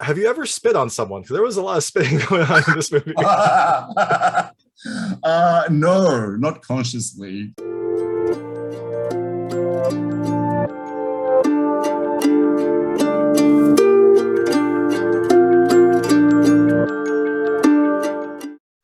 Have you ever spit on someone? Because there was a lot of spitting going on in this movie. No, not consciously.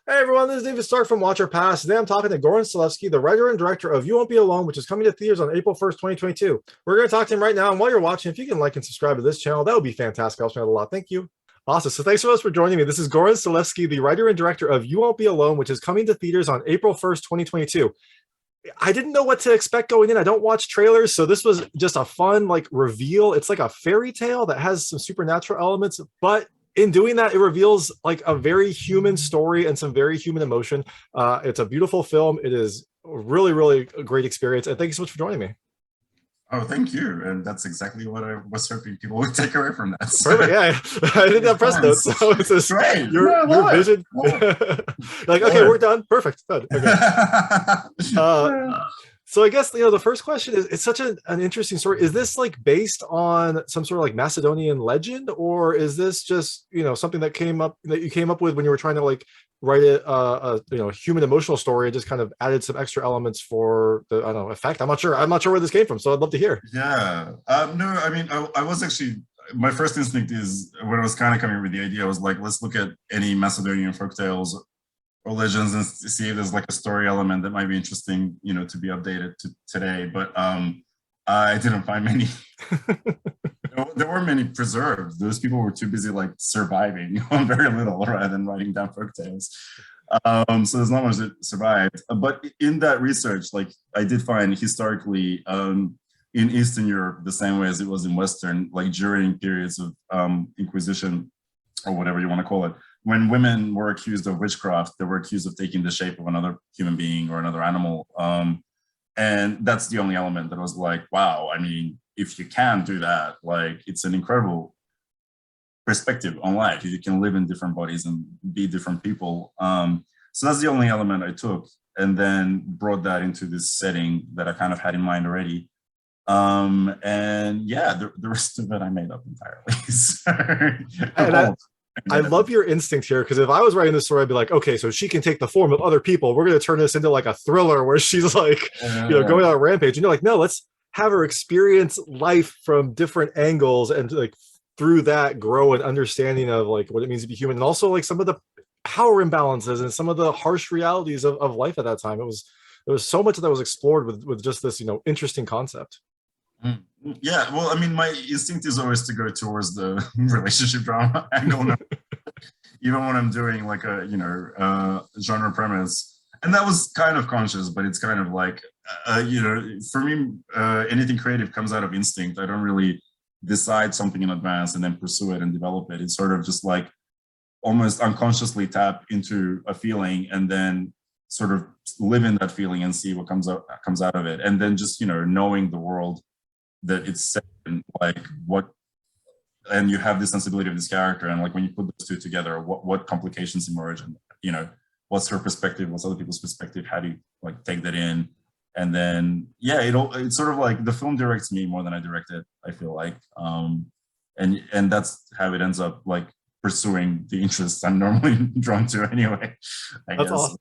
Hey everyone, this is David Stark from Watch Our Pass. Today I'm talking to Goran Stolevski, the writer and director of You Won't Be Alone, which is coming to theaters on April 1st, 2022. We're going to talk to him right now, and while you're watching, if you can like and subscribe to this channel, that would be fantastic. Helps me out a lot. Thank you. Awesome. So thanks so much for joining me. This is Goran Stolevski, the writer and director of You Won't Be Alone, which is coming to theaters on April 1st, 2022. I didn't know what to expect going in. I don't watch trailers, so this was just a fun like reveal. It's like a fairy tale that has some supernatural elements, but in doing that, it reveals like a very human story and some very human emotion. It's a beautiful film. It is really, really a great experience. And thank you so much for joining me. Oh, thank you. And that's exactly what I was hoping people would take away from that. Perfect. Yeah, I didn't have press notes, so it's just great. Your vision. Like, okay, we're done. Perfect. Done. Okay. So I guess the first question is, it's such an interesting story. Is this like based on some sort of like Macedonian legend, or is this just something that you came up with when you were trying to like write a human emotional story and just kind of added some extra elements for the I don't know effect? I'm not sure where this came from, so I'd love to hear. Yeah. No, I mean I was actually, my first instinct is when I was kind of coming up with the idea, I was like, let's look at any Macedonian folktales or legends and see if there's like a story element that might be interesting, to be updated to today. But I didn't find many. There weren't many preserved. Those people were too busy like surviving on very little rather than writing down folktales. So there's not much that survived. But in that research, like I did find historically in Eastern Europe, the same way as it was in Western, like during periods of Inquisition or whatever you want to call it, when women were accused of witchcraft, they were accused of taking the shape of another human being or another animal. And that's the only element that was like, wow, I mean, if you can do that, like it's an incredible perspective on life. You can live in different bodies and be different people. So that's the only element I took and then brought that into this setting that I kind of had in mind already. And yeah, the rest of it I made up entirely. So, I love your instinct here, because if I was writing this story, I'd be like, okay, so she can take the form of other people. We're going to turn this into like a thriller where she's like, going on a rampage. And you're like, no, let's have her experience life from different angles and like through that grow an understanding of like what it means to be human, and also like some of the power imbalances and some of the harsh realities of life at that time. There was so much that was explored with just this interesting concept. Yeah, well, I mean, my instinct is always to go towards the relationship drama angle, even when I'm doing like a genre premise, and that was kind of conscious, but it's kind of like for me, anything creative comes out of instinct. I don't really decide something in advance and then pursue it and develop it. It's sort of just like almost unconsciously tap into a feeling and then sort of live in that feeling and see what comes out of it, and then just knowing the world that it's set in, like and you have the sensibility of this character, and like when you put those two together, what complications emerge, and what's her perspective, what's other people's perspective, how do you like take that in, and then it's sort of like the film directs me more than I direct it, I feel like, and that's how it ends up like pursuing the interests I'm normally drawn to anyway, I guess. Awesome.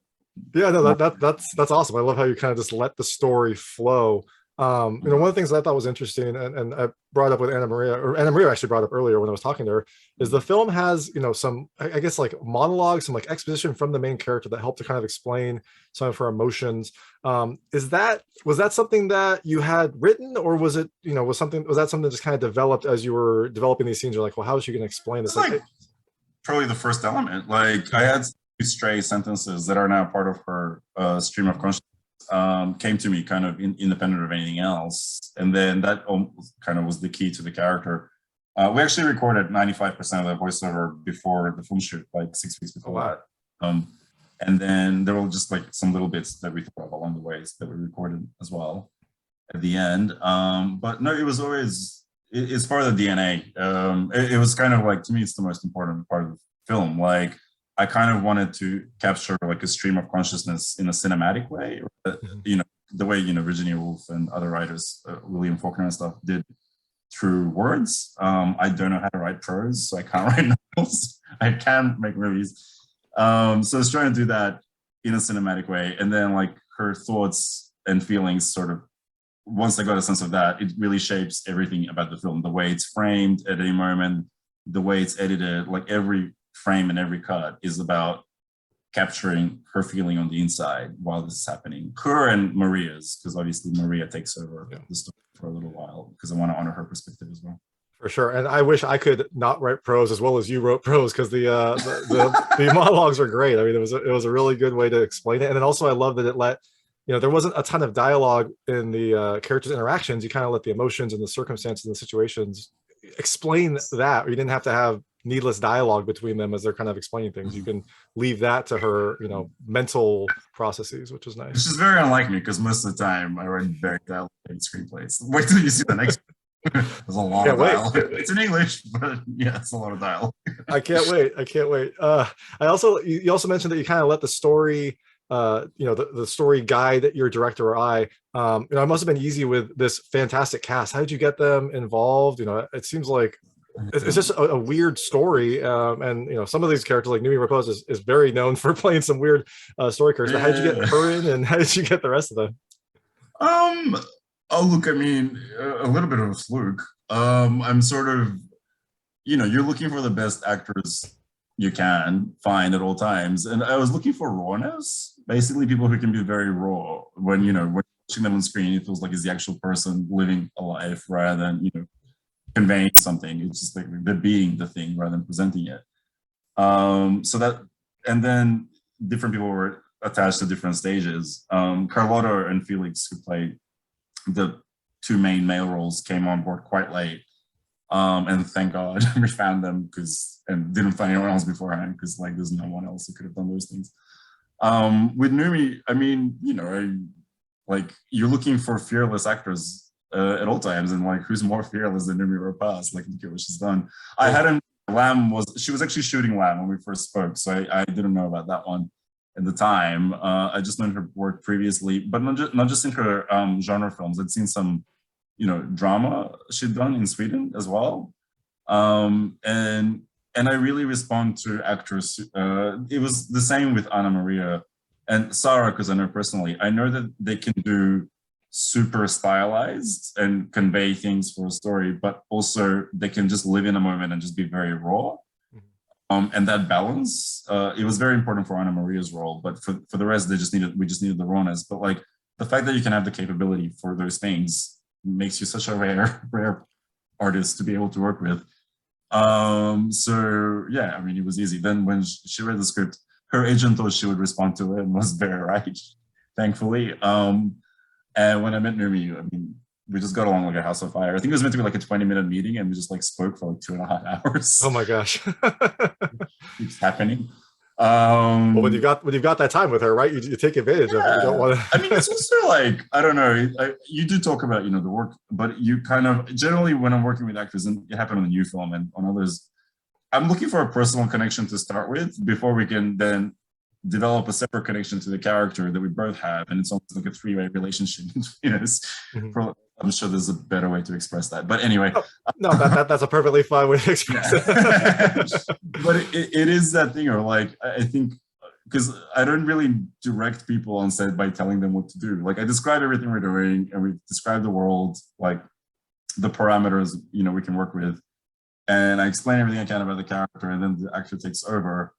Yeah, no, that's awesome. I love how you kind of just let the story flow. One of the things that I thought was interesting, and I brought up with Annamaria actually brought up earlier when I was talking to her, is the film has, some, I guess, like monologues, some like exposition from the main character that helped to kind of explain some of her emotions. Was that something that you had written, or was it, was that something that just kind of developed as you were developing these scenes? You're like, well, how is she going to explain this? Like probably the first element. Like I had stray sentences that are now part of her stream of consciousness. Came to me kind of independent of anything else, and then that kind of was the key to the character. We actually recorded 95% of the voiceover before the film shoot, like 6 weeks before that. And then there were just like some little bits that we thought of along the ways that we recorded as well at the end. But no, it was always it's part of the DNA. It was kind of like, to me, it's the most important part of the film. Like I kind of wanted to capture like a stream of consciousness in a cinematic way, the way Virginia Woolf and other writers, William Faulkner and stuff, did through words. I don't know how to write prose, so I can't write novels. I can make movies. So I was trying to do that in a cinematic way. And then like her thoughts and feelings sort of, once I got a sense of that, it really shapes everything about the film. The way it's framed at any moment, the way it's edited, like every frame and every cut is about capturing her feeling on the inside while this is happening. Her and Maria's, because obviously Maria takes over the story for a little while, because I want to honor her perspective as well. For sure, and I wish I could not write prose as well as you wrote prose, because the monologues are great. I mean, it was a really good way to explain it, and then also I love that it let, you know, there wasn't a ton of dialogue in the characters' interactions. You kind of let the emotions and the circumstances and the situations explain that. You didn't have to have needless dialogue between them as they're kind of explaining things. You can leave that to her, you know, mental processes, which is nice. Which is very unlike me, because most of the time I write very dialogue screenplays. Wait till you see the next. There's a lot of dialogue. It's in English, but yeah, it's a lot of dialogue. I can't wait. You also mentioned that you kind of let the story, you know, the story guide your director or I. You know, it must have been easy with this fantastic cast. How did you get them involved? You know, it seems like it's just a weird story, and you know, some of these characters like Noomi Rapace is very known for playing some weird story characters. How did you get her in, and how did you get the rest of them? Oh, look, I mean, a little bit of a fluke. I'm sort of, you know, you're looking for the best actors you can find at all times. And I was looking for rawness, basically people who can be very raw when, you know, when watching them on screen, it feels like it's the actual person living a life rather than, you know, conveying something. It's just like they're being the thing rather than presenting it. So that, and then different people were attached to different stages. Carloto and Felix, who played the two main male roles, came on board quite late, and thank God we found them, and didn't find anyone else beforehand, because like there's no one else who could have done those things. With Noomi, I mean, you know, like you're looking for fearless actors at all times, and like who's more fearless than Noomi Rapace? Like look at what she's done. I hadn't. She was actually shooting Lamb when we first spoke, so I didn't know about that one at the time. I just known her work previously, but not just in her genre films. I'd seen some, you know, drama she'd done in Sweden as well. And I really respond to actors. It was the same with Annamaria and Sara, because I know personally, I know that they can do super stylized and convey things for a story, but also they can just live in a moment and just be very raw. And that balance, it was very important for Annamaria's role, but for the rest, we just needed the rawness. But like the fact that you can have the capability for those things makes you such a rare artist to be able to work with. So yeah, I mean, it was easy. Then when she read the script, her agent thought she would respond to it and was very right, thankfully. And when I met Noomi, I mean, we just got along like a house of fire. I think it was meant to be like a 20-minute meeting, and we just like spoke for like 2.5 hours. Oh my gosh. Keeps happening. Well, when you've got that time with her, right? You take advantage of it. You don't want to. I mean, it's also like, I don't know. You do talk about, you know, the work, but you kind of generally when I'm working with actors, and it happened on the new film and on others, I'm looking for a personal connection to start with before we can then develop a separate connection to the character that we both have, and it's almost like a three-way relationship between us. I'm sure there's a better way to express that, but anyway. No, that's a perfectly fine way to express it. But it is that thing, or like I think, because I don't really direct people on set by telling them what to do. Like I describe everything we're doing, and we describe the world, like the parameters, you know, we can work with, and I explain everything I can about the character, and then the actor takes over.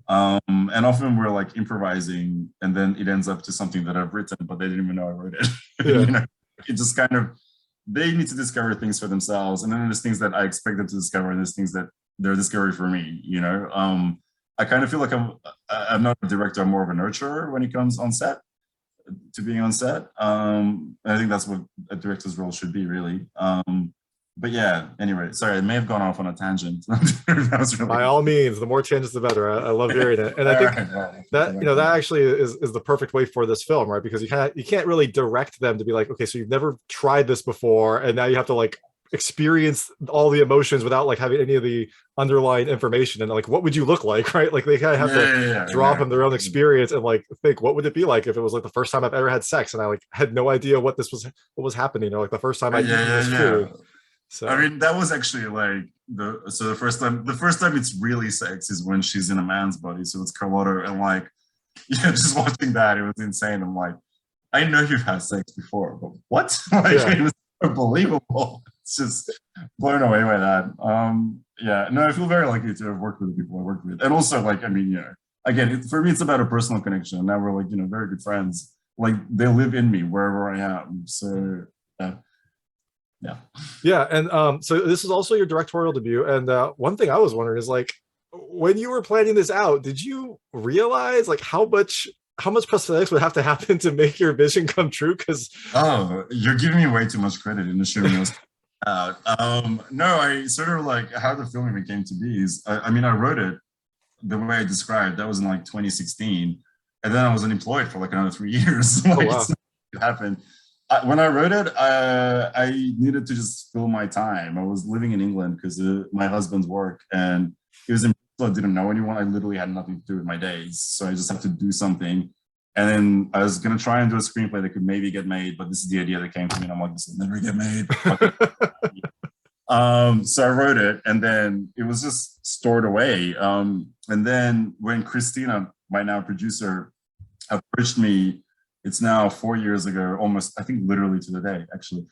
And often we're like improvising, and then it ends up to something that I've written, but they didn't even know I wrote it. Yeah. You know, it just kind of, they need to discover things for themselves, and then there's things that I expect them to discover, and there's things that they're discovering for me. You know, I kind of feel like I'm not a director, I'm more of a nurturer when it comes on set, to being on set. I think that's what a director's role should be, really. But yeah, anyway, sorry, I may have gone off on a tangent. That was really... By all means, the more tangents, the better. I love hearing it. And I think that, you know, that actually is the perfect way for this film, right? Because you can't really direct them to be like, okay, so you've never tried this before, and now you have to like experience all the emotions without like having any of the underlying information, and like what would you look like, right? Like they kind of have to draw from their own experience and like think, what would it be like if it was like the first time I've ever had sex and I like had no idea what was happening, or like the first time I eat this food. So I mean, that was actually like the first time it's really sex is when she's in a man's body. So it's Carloto, and like, yeah, just watching that, it was insane. I'm like, I know you've had sex before, but what? Like, yeah. it was unbelievable. It's just blown away by that. Yeah, no, I feel very lucky to have worked with the people I worked with, and also like, I mean, you know, again, for me, it's about a personal connection. Now we're like, you know, very good friends. Like they live in me wherever I am. So yeah. Yeah, and so this is also your directorial debut. And one thing I was wondering is like, when you were planning this out, did you realize like how much prosthetics would have to happen to make your vision come true? Because Oh, you're giving me way too much credit in assuming this out. No, I sort of like how the film even came to be is, I mean, I wrote it the way I described. That was in like 2016, and then I was unemployed for like another 3 years. oh Like wow, it happened. When I wrote it, I needed to just fill my time. I was living in England because my husband's work, and he was in. I didn't know anyone. I literally had nothing to do with my days, so I just had to do something. And then I was gonna try and do a screenplay that could maybe get made, but this is the idea that came to me, and I'm like, this will never get made. So I wrote it, and then it was just stored away. And then when Kristina, my now producer, approached me, it's now 4 years ago, almost, I think literally to the day, actually.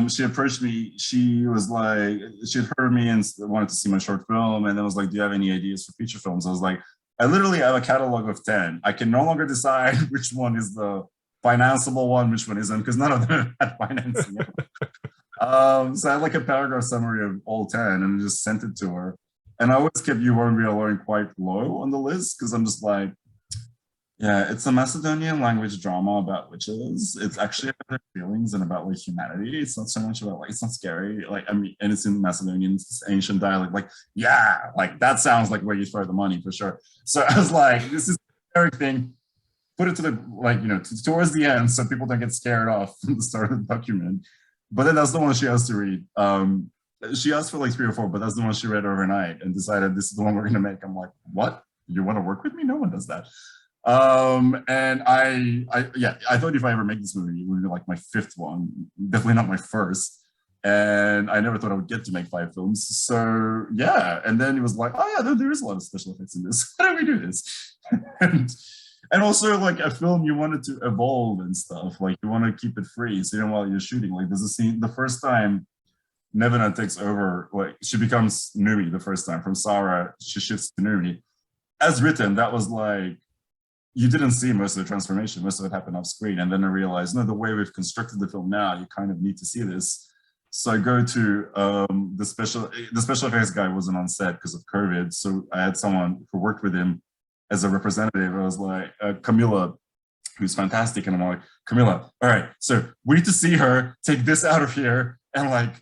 She approached me. She was like, she had heard me and wanted to see my short film, and then was like, do you have any ideas for feature films? I was like, I literally have a catalog of 10. I can no longer decide which one is the financeable one, which one isn't, because none of them had financing. So I had like a paragraph summary of all 10 and just sent it to her. And I always kept You Won't Be Alone quite low on the list because I'm just like, yeah, it's a Macedonian language drama about witches. It's actually about their feelings and about like humanity. It's not so much about like, it's not scary. Like, I mean, and it's in Macedonian, it's this ancient dialect. Like, yeah, like that sounds like where you throw the money for sure. So I was like, this is everything. Put it to the, like, you know, towards the end so people don't get scared off from the start of the document. But then that's the one she asked to read. She asked for like 3 or 4, but that's the one she read overnight and decided this is the one we're gonna make. I'm like, what? You want to work with me? No one does that. And I thought if I ever make this movie, it would be like my 5th one, definitely not my first. And I never thought I would get to make 5 films. So yeah, and then it was like, oh yeah, there is a lot of special effects in this. How do we do this? and also like a film, you want it to evolve and stuff. Like you want to keep it free. So even while you're shooting, like there's a scene, the first time Nevena takes over, like she becomes Noomi the first time. From Sara, she shifts to Noomi. As written, that was like, you didn't see most of the transformation. Most of it happened off screen. And then I realized, no, the way we've constructed the film now, you kind of need to see this. So I go to the special effects guy wasn't on set because of COVID. So I had someone who worked with him as a representative. I was like, Camilla, who's fantastic. And I'm like, Camilla, all right, so we need to see her take this out of here. And like,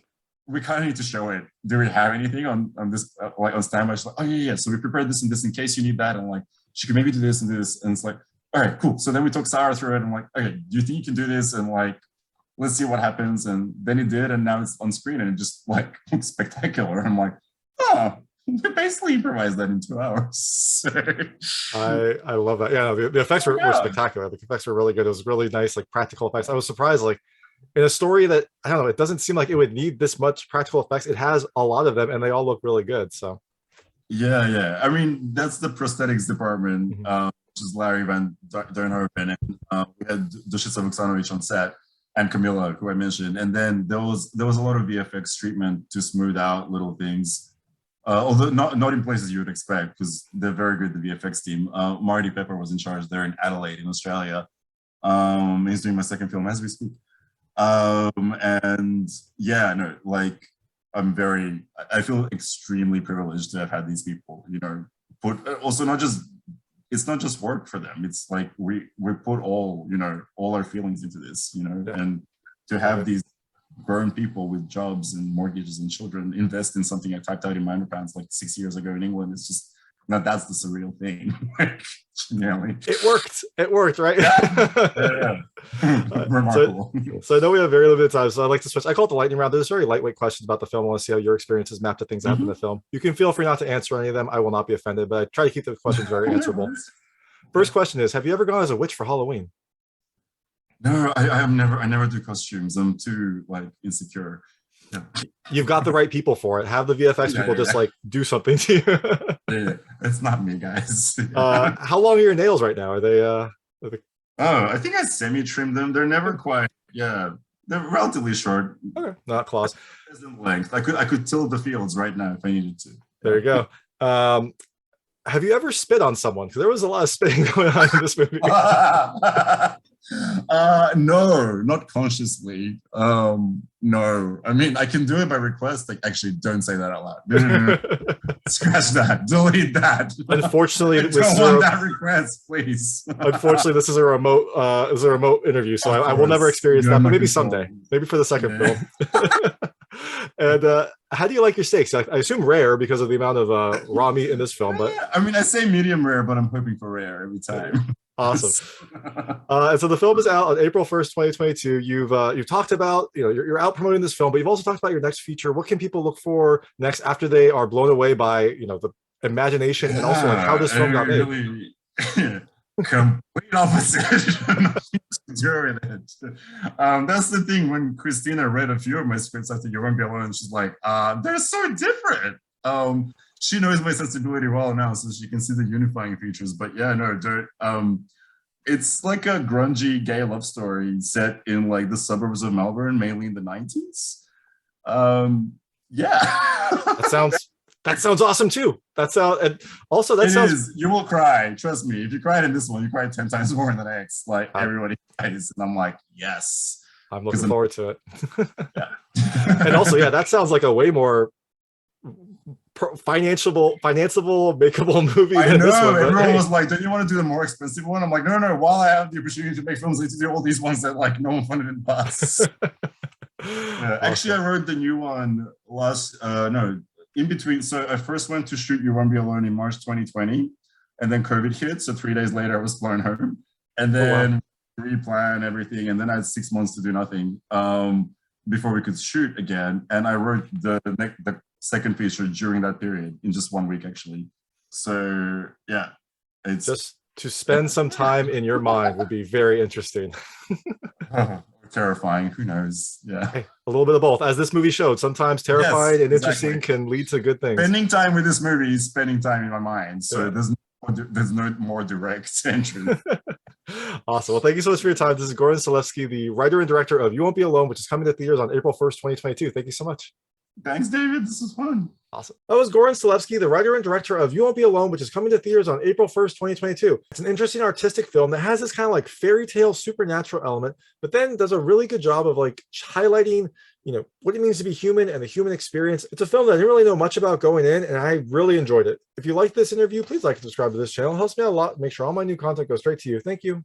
we kind of need to show it. Do we have anything on this, like on standby? She's like, oh yeah. So we prepared this and this in case you need that. And like, she could maybe do this and this. And it's like, all right, cool. So then we took Sara through it and like, okay, do you think you can do this? And like, let's see what happens. And then it did. And now it's on screen and it just like looks spectacular. And I'm like, oh, we basically improvised that in 2 hours. I love that. Yeah, the effects were spectacular. The effects were really good. It was really nice, like practical effects. I was surprised, like in a story that, I don't know, it doesn't seem like it would need this much practical effects. It has a lot of them and they all look really good. So yeah. I mean, that's the prosthetics department, which is Larry Van Dernhoven, and we had Dušica Vuksanović on set and Camilla, who I mentioned. And then there was a lot of VFX treatment to smooth out little things. Although not in places you would expect, because they're very good, the VFX team. Marty Pepper was in charge there in Adelaide, in Australia. He's doing my 2nd film as we speak. And yeah, no, like I feel extremely privileged to have had these people, you know, also it's not just work for them. It's like we put all our feelings into this, you know, and to have these grown people with jobs and mortgages and children invest in something I typed out in my underpants like 6 years ago in England. It's just, that's the surreal thing. It worked, right? Yeah. Remarkable. So I know we have very limited time, so I'd like to switch. I call it the lightning round. There's very lightweight questions about the film. I want to see how your experiences map to things that happen in the film. You can feel free not to answer any of them. I will not be offended, but I try to keep the questions very answerable. First question is, have you ever gone as a witch for Halloween? No, I never do costumes. I'm too like insecure. Yeah. You've got the right people for it. Have the VFX people just like do something to you. Yeah, it's not me, guys. How long are your nails right now? Are they Oh, I think I semi-trimmed them. They're never quite, yeah, they're relatively short. okay, not claws. Present length. I could till the fields right now if I needed to. There you go. Have you ever spit on someone? Because there was a lot of spitting going on in this movie. No, not consciously. No, I mean I can do it by request. Like, actually, don't say that out loud. No. Scratch that. Delete that. Unfortunately, I don't want that request, please. Unfortunately, this is a remote interview, so I will never experience that. But maybe someday. Maybe for the second film. And how do you like your steaks? I assume rare because of the amount of raw meat in this film. But I mean, I say medium rare, but I'm hoping for rare every time. Awesome. And so the film is out on April 1st, 2022. You've talked about, you're out promoting this film, but you've also talked about your next feature. What can people look for next after they are blown away by, the imagination and also like how this film got made? Really, complete opposite. To do with it. That's the thing. When Kristina read a few of my scripts after You Won't Be Alone, she's like, they're so different. She knows my sensibility well now, so she can see the unifying features. But yeah, no, it's like a grungy gay love story set in like the suburbs of Melbourne, mainly in the 90s. Yeah. That sounds awesome too. And also that sounds. You will cry. Trust me. If you cried in this one, you cried 10 times more in the next. Like everybody cries, and I'm like, yes. I'm looking forward to it. Yeah. And also, yeah, that sounds like a way more financeable, makeable movie. I know. This one, everyone was like, "Don't you want to do the more expensive one?" I'm like, no. While I have the opportunity to make films, I need to do all these ones that like no one funded in the past. Yeah, actually, I wrote the new one in between. So I first went to shoot You Won't Be Alone in March 2020, and then COVID hit. So 3 days later, I was flown home, and then replan everything, and then I had 6 months to do nothing before we could shoot again. And I wrote the second feature during that period in just 1 week, actually. So yeah, it's just to spend some time in your mind would be very interesting. Terrifying, who knows? Yeah, a little bit of both, as this movie showed. Sometimes terrifying and interesting can lead to good things. Spending time with this movie is spending time in my mind, so there's no more direct entry. Awesome. Well, thank you so much for your time. This is Goran Stolevski, the writer and director of You Won't Be Alone, which is coming to theaters on April 1st, 2022. Thank you so much. Thanks, David. This was fun. Awesome. That was Goran Stolevski, the writer and director of You Won't Be Alone, which is coming to theaters on April 1st, 2022. It's an interesting artistic film that has this kind of like fairy tale supernatural element, but then does a really good job of like highlighting, what it means to be human and the human experience. It's a film that I didn't really know much about going in, and I really enjoyed it. If you like this interview, please like and subscribe to this channel. It helps me out a lot. Make sure all my new content goes straight to you. Thank you.